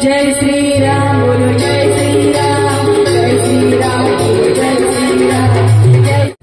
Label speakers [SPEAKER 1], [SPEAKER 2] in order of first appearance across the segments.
[SPEAKER 1] जय श्री राम बोलो, जय श्री राम, जय श्री राम बोलो, जय श्री राम, जय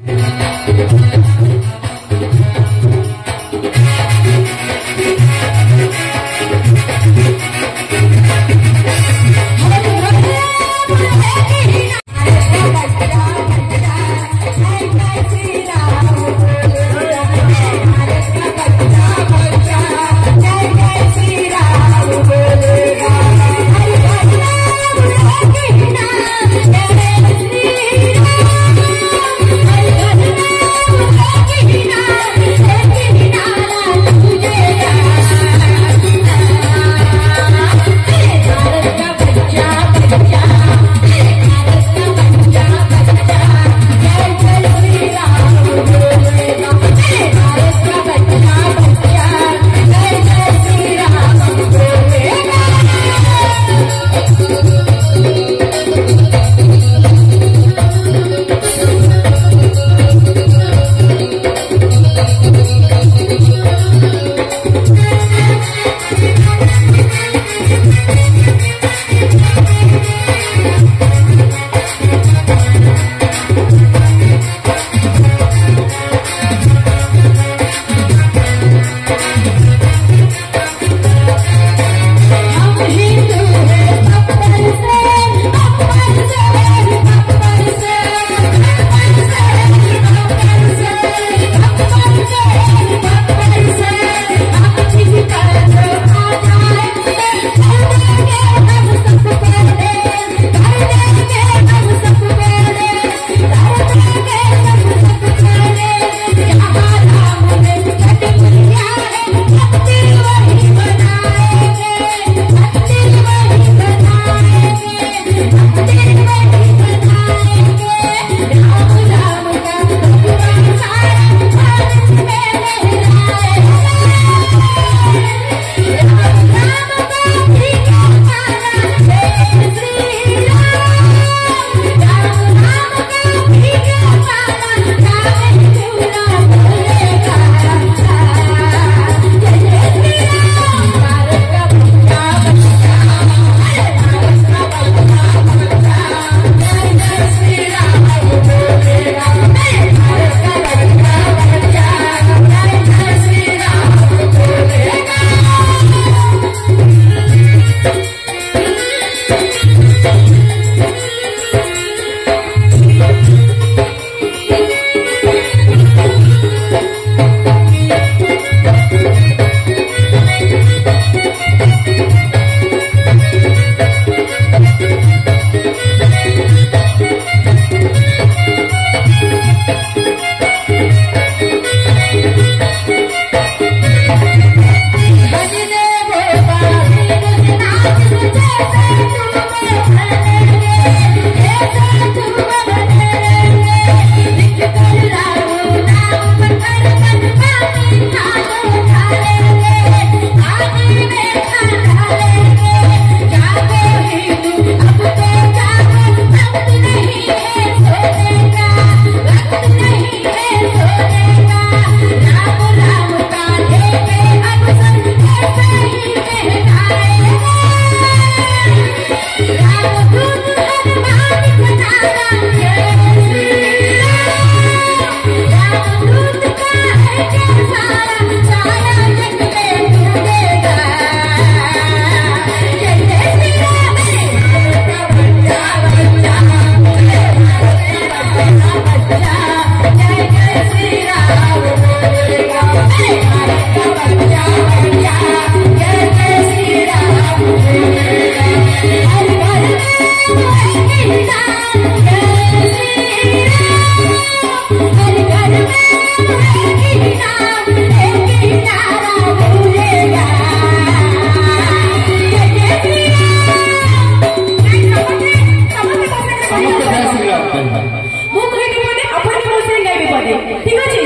[SPEAKER 2] ठीक अच्छे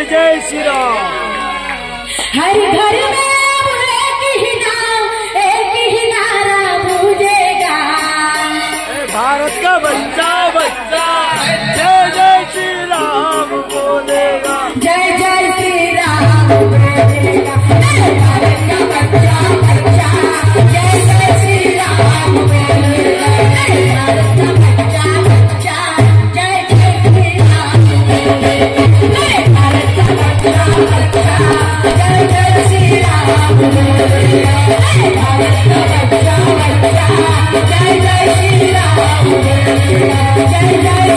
[SPEAKER 2] जय श्री राम।
[SPEAKER 1] हर घर में अब एक ही नारा गूंजेगा।
[SPEAKER 2] भारत का बच्चा बच्चा जय जय श्री राम बोलेगा।
[SPEAKER 1] जय जय श्री राम बोलेगा। भारत का बच्चा बच्चा जय जय श्री राम बोलेगा। भारत का बच्चा बच्चा जय जय श्री राम बोलेगा। भारत का बच्चा बच्चा जय जय श्री राम बोलेगा। भारत का बच्चा बच्चा जय जय श्री राम बोलेगा। जय जय